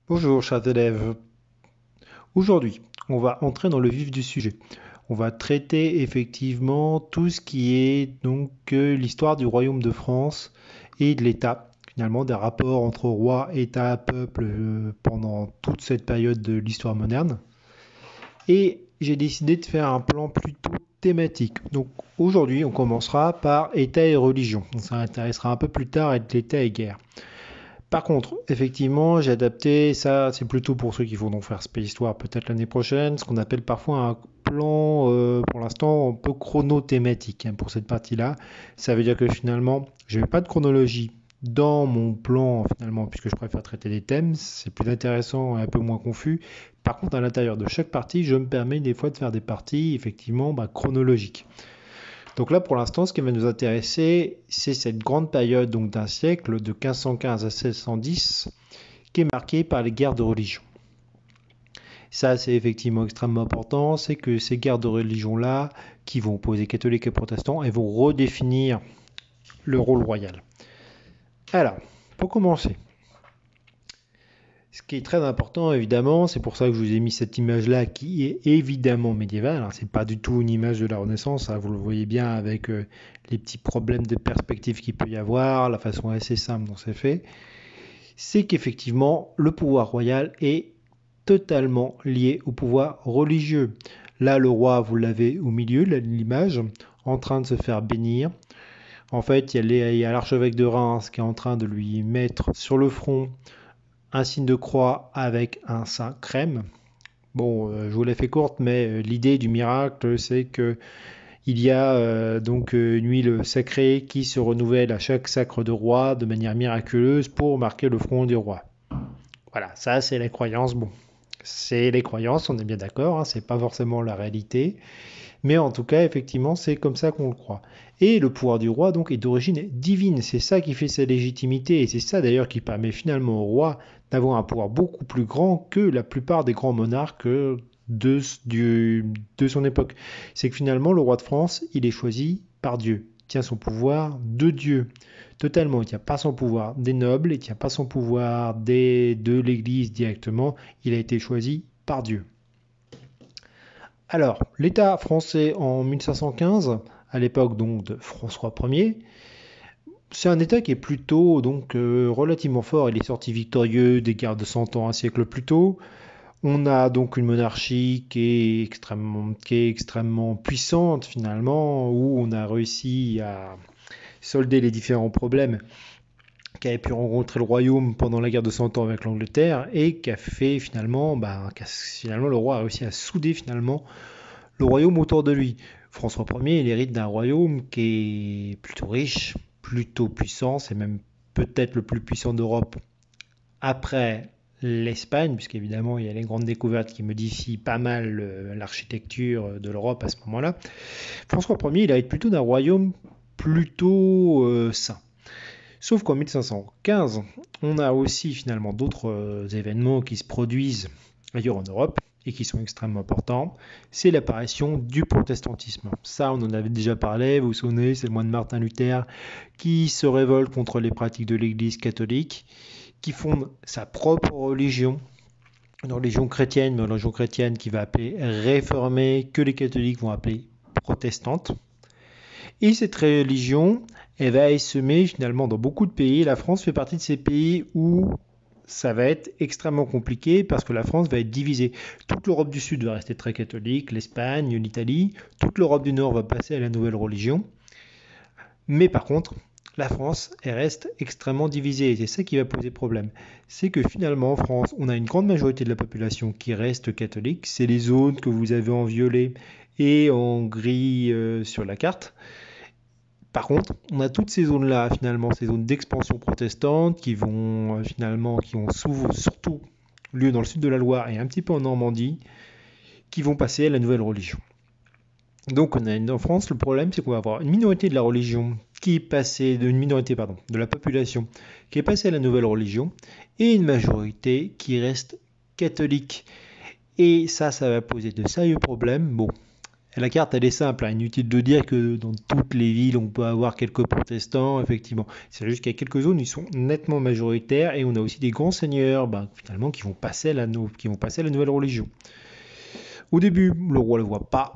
Bonjour chers élèves, aujourd'hui on va entrer dans le vif du sujet. On va traiter effectivement tout ce qui est donc l'histoire du royaume de France et de l'État, finalement des rapports entre roi, État, peuple pendant toute cette période de l'histoire moderne. Et j'ai décidé de faire un plan plutôt thématique. Donc aujourd'hui on commencera par État et religion. On s'intéressera un peu plus tard à l'État et guerre. Par contre, effectivement, j'ai adapté ça, c'est plutôt pour ceux qui vont donc faire Space Histoire peut-être l'année prochaine, ce qu'on appelle parfois un plan, pour l'instant, un peu chronothématique pour cette partie-là. Ça veut dire que finalement, je n'ai pas de chronologie dans mon plan, finalement, puisque je préfère traiter des thèmes, c'est plus intéressant et un peu moins confus. Par contre, à l'intérieur de chaque partie, je me permets des fois de faire des parties, effectivement, chronologiques. Donc là, pour l'instant, ce qui va nous intéresser, c'est cette grande période donc d'un siècle, de 1515 à 1610, qui est marquée par les guerres de religion. Ça, c'est effectivement extrêmement important, c'est que ces guerres de religion-là, qui vont opposer catholiques et protestants, elles vont redéfinir le rôle royal. Alors, pour commencer, ce qui est très important, évidemment, c'est pour ça que je vous ai mis cette image-là qui est évidemment médiévale. C'est pas du tout une image de la Renaissance, vous le voyez bien avec les petits problèmes de perspective qu'il peut y avoir, la façon assez simple dont c'est fait. C'est qu'effectivement, le pouvoir royal est totalement lié au pouvoir religieux. Là, le roi, vous l'avez au milieu de l'image, en train de se faire bénir. En fait, il y a l'archevêque de Reims qui est en train de lui mettre sur le front un signe de croix avec un saint crème. Bon, je vous l'ai fait courte, mais l'idée du miracle, c'est que il y a une huile sacrée qui se renouvelle à chaque sacre de roi de manière miraculeuse pour marquer le front du roi. Voilà, ça c'est les croyances. Bon, c'est les croyances, on est bien d'accord, c'est pas forcément la réalité. Mais en tout cas, effectivement, c'est comme ça qu'on le croit. Et le pouvoir du roi, donc, est d'origine divine. C'est ça qui fait sa légitimité. Et c'est ça, d'ailleurs, qui permet finalement au roi d'avoir un pouvoir beaucoup plus grand que la plupart des grands monarques de son époque. C'est que finalement, le roi de France, il est choisi par Dieu. Il tient son pouvoir de Dieu. Totalement. Il ne tient pas son pouvoir des nobles, il ne tient pas son pouvoir de l'Église directement. Il a été choisi par Dieu. Alors, l'État français en 1515, à l'époque donc de François Ier, c'est un État qui est plutôt relativement fort. Il est sorti victorieux des guerres de 100 ans un siècle plus tôt. On a donc une monarchie qui est extrêmement puissante finalement, où on a réussi à solder les différents problèmes qu'avait pu rencontrer le royaume pendant la guerre de 100 ans avec l'Angleterre et qui a fait finalement, finalement le roi a réussi à souder finalement le royaume autour de lui. François Ier, il hérite d'un royaume qui est plutôt riche, plutôt puissant, c'est même peut-être le plus puissant d'Europe après l'Espagne, puisqu'évidemment il y a les grandes découvertes qui modifient pas mal l'architecture de l'Europe à ce moment-là. François Ier, il hérite plutôt d'un royaume plutôt sain. Sauf qu'en 1515, on a aussi finalement d'autres événements qui se produisent ailleurs en Europe et qui sont extrêmement importants. C'est l'apparition du protestantisme. Ça, on en avait déjà parlé, vous vous souvenez, c'est le moine Martin Luther qui se révolte contre les pratiques de l'Église catholique, qui fonde sa propre religion, une religion chrétienne, mais une religion chrétienne qui va appeler réformée, que les catholiques vont appeler protestante. Et cette religion, elle va essaimer finalement dans beaucoup de pays. La France fait partie de ces pays où ça va être extrêmement compliqué parce que la France va être divisée. Toute l'Europe du Sud va rester très catholique, l'Espagne, l'Italie. Toute l'Europe du Nord va passer à la nouvelle religion. Mais par contre, la France, elle reste extrêmement divisée et c'est ça qui va poser problème. C'est que finalement en France, on a une grande majorité de la population qui reste catholique. C'est les zones que vous avez en violet et en gris sur la carte. Par contre, on a toutes ces zones-là, finalement, ces zones d'expansion protestante qui vont qui ont surtout lieu dans le sud de la Loire et un petit peu en Normandie, qui vont passer à la nouvelle religion. Donc, en France, le problème, c'est qu'on va avoir une minorité de la religion qui est passée, une minorité, pardon, de la population qui est passée à la nouvelle religion et une majorité qui reste catholique. Et ça va poser de sérieux problèmes. Bon, Et la carte, elle est simple, hein. Inutile de dire que dans toutes les villes, on peut avoir quelques protestants, effectivement. C'est juste qu'il y a quelques zones où ils sont nettement majoritaires et on a aussi des grands seigneurs, finalement, qui vont passer à la nouvelle religion. Au début, le roi le voit pas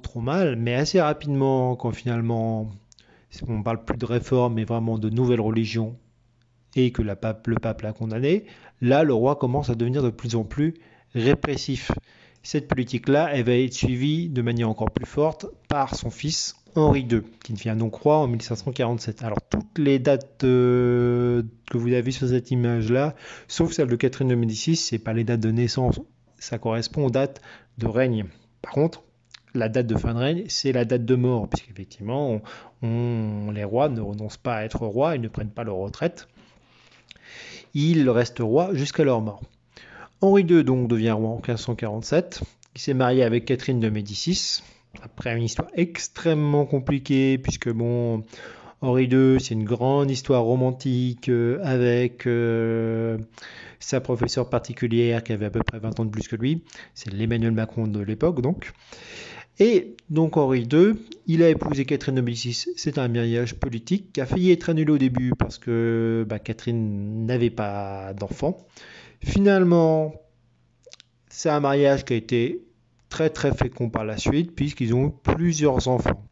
trop mal, mais assez rapidement, quand finalement, on parle plus de réforme, mais vraiment de nouvelle religion, et que le pape l'a condamné, là, le roi commence à devenir de plus en plus répressif. Cette politique-là, elle va être suivie de manière encore plus forte par son fils Henri II, qui devient donc roi en 1547. Alors, toutes les dates que vous avez sur cette image-là, sauf celle de Catherine de Médicis, ce n'est pas les dates de naissance, ça correspond aux dates de règne. Par contre, la date de fin de règne, c'est la date de mort, puisqu'effectivement, les rois ne renoncent pas à être rois, ils ne prennent pas leur retraite. Ils restent rois jusqu'à leur mort. Henri II donc devient roi en 1547. Il s'est marié avec Catherine de Médicis, après une histoire extrêmement compliquée, puisque Henri II, c'est une grande histoire romantique avec sa professeure particulière qui avait à peu près 20 ans de plus que lui. C'est l'Emmanuel Macron de l'époque, donc. Et donc Henri II, il a épousé Catherine de Médicis. C'est un mariage politique qui a failli être annulé au début parce que Catherine n'avait pas d'enfant. Finalement, c'est un mariage qui a été très très fécond par la suite puisqu'ils ont eu plusieurs enfants.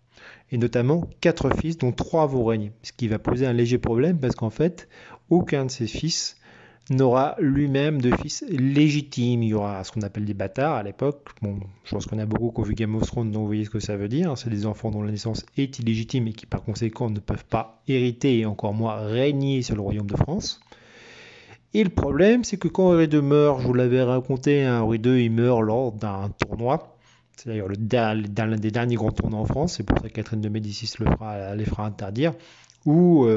Et notamment 4 fils dont 3 vont régner. Ce qui va poser un léger problème parce qu'en fait, aucun de ces fils n'aura lui-même de fils légitimes. Il y aura ce qu'on appelle des bâtards à l'époque. Je pense qu'on a beaucoup qui ont vu Game of Thrones, donc vous voyez ce que ça veut dire. C'est des enfants dont la naissance est illégitime et qui par conséquent ne peuvent pas hériter et encore moins régner sur le royaume de France. Et le problème, c'est que quand Henri II meurt, je vous l'avais raconté, Henri II il meurt lors d'un tournoi. C'est d'ailleurs l'un des derniers grands tournois en France, c'est pour ça que Catherine de Médicis les fera interdire, où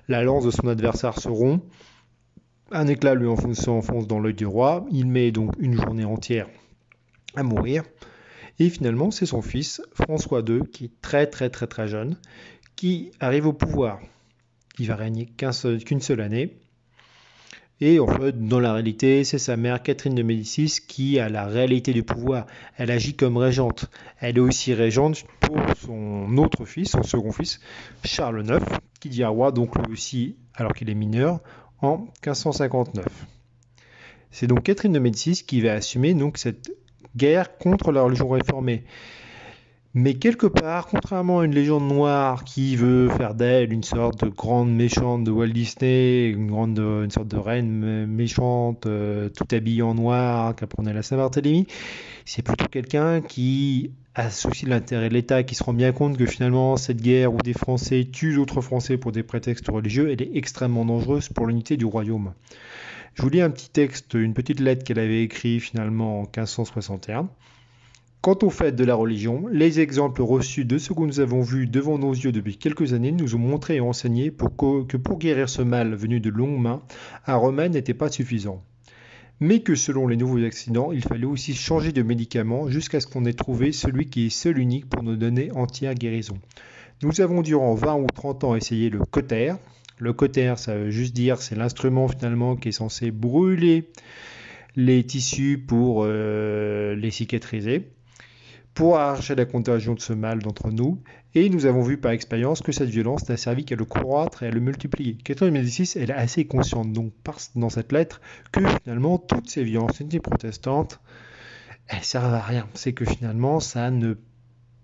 la lance de son adversaire se rompt, un éclat lui s'enfonce dans l'œil du roi, il met donc une journée entière à mourir, et finalement c'est son fils, François II, qui est très très très très jeune, qui arrive au pouvoir. Il va régner qu'une seule année, et en fait, dans la réalité, c'est sa mère, Catherine de Médicis, qui a la réalité du pouvoir. Elle agit comme régente. Elle est aussi régente pour son autre fils, son second fils, Charles IX, qui devient roi, donc lui aussi, alors qu'il est mineur, en 1559. C'est donc Catherine de Médicis qui va assumer donc cette guerre contre la religion réformée. Mais quelque part, contrairement à une légende noire qui veut faire d'elle une sorte de grande méchante de Walt Disney, une sorte de reine méchante, tout habillée en noir, qui apprenait la Saint-Barthélemy, c'est plutôt quelqu'un qui associe l'intérêt de l'État, qui se rend bien compte que finalement cette guerre où des Français tuent d'autres Français pour des prétextes religieux, elle est extrêmement dangereuse pour l'unité du royaume. Je vous lis un petit texte, une petite lettre qu'elle avait écrite finalement en 1561. Quant au fait de la religion, les exemples reçus de ce que nous avons vu devant nos yeux depuis quelques années nous ont montré et enseigné que pour guérir ce mal venu de longue main, un remède n'était pas suffisant. Mais que selon les nouveaux accidents, il fallait aussi changer de médicament jusqu'à ce qu'on ait trouvé celui qui est seul unique pour nous donner entière guérison. Nous avons durant 20 ou 30 ans essayé le cauter. Le cauter, ça veut juste dire, c'est l'instrument finalement qui est censé brûler les tissus pour les cicatriser, pour arracher la contagion de ce mal d'entre nous, et nous avons vu par expérience que cette violence n'a servi qu'à le croître et à le multiplier. Catherine de Médicis, elle est assez consciente donc dans cette lettre que finalement toutes ces violences anti-protestantes, elles servent à rien. C'est que finalement ça ne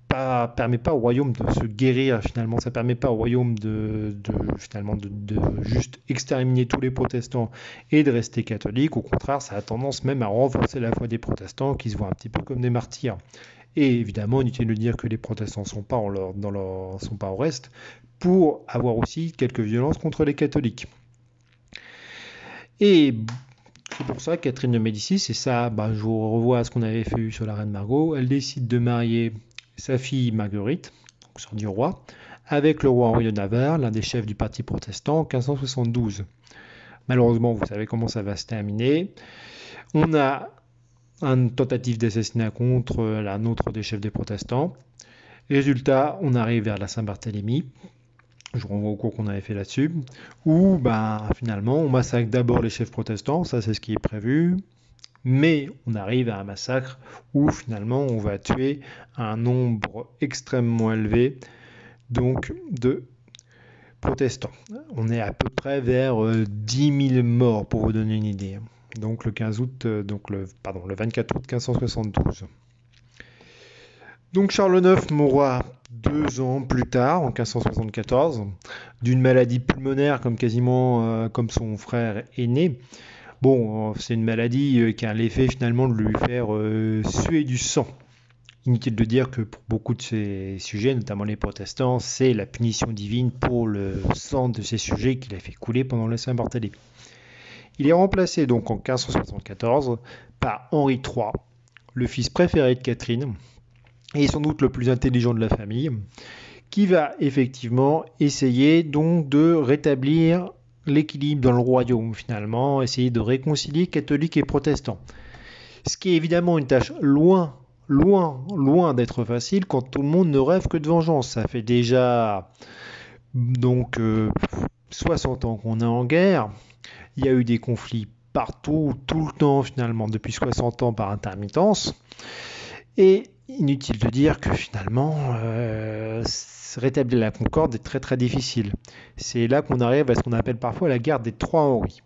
permet pas au royaume de se guérir, finalement ça permet pas au royaume de juste exterminer tous les protestants et de rester catholique. Au contraire, ça a tendance même à renforcer la foi des protestants qui se voient un petit peu comme des martyrs. Et évidemment, inutile de dire que les protestants ne sont pas au reste, pour avoir aussi quelques violences contre les catholiques. Et c'est pour ça que Catherine de Médicis, et ça, je vous revois à ce qu'on avait fait sur la reine Margot, elle décide de marier sa fille Marguerite, donc sœur du roi, avec le roi Henri de Navarre, l'un des chefs du parti protestant, en 1572. Malheureusement, vous savez comment ça va se terminer. On a une tentative d'assassinat contre un autre des chefs des protestants. Résultat, on arrive vers la Saint-Barthélemy. Je vous renvoie au cours qu'on avait fait là-dessus. Où, finalement, on massacre d'abord les chefs protestants. Ça, c'est ce qui est prévu. Mais on arrive à un massacre où finalement on va tuer un nombre extrêmement élevé donc de protestants. On est à peu près vers 10 000 morts pour vous donner une idée. Donc le 15 août, le 24 août 1572. Donc Charles IX mourra 2 ans plus tard, en 1574, d'une maladie pulmonaire comme son frère aîné. Bon, c'est une maladie qui a l'effet finalement de lui faire suer du sang. Inutile de dire que pour beaucoup de ces sujets, notamment les protestants, c'est la punition divine pour le sang de ces sujets qu'il a fait couler pendant le Saint-Barthélemy. Il est remplacé donc en 1574 par Henri III, le fils préféré de Catherine, et sans doute le plus intelligent de la famille, qui va effectivement essayer donc de rétablir l'équilibre dans le royaume finalement, essayer de réconcilier catholiques et protestants. Ce qui est évidemment une tâche loin d'être facile quand tout le monde ne rêve que de vengeance. Ça fait déjà donc 60 ans qu'on est en guerre. Il y a eu des conflits partout, tout le temps finalement, depuis 60 ans par intermittence. Et inutile de dire que finalement, rétablir la concorde est très très difficile. C'est là qu'on arrive à ce qu'on appelle parfois la guerre des 3 Henri.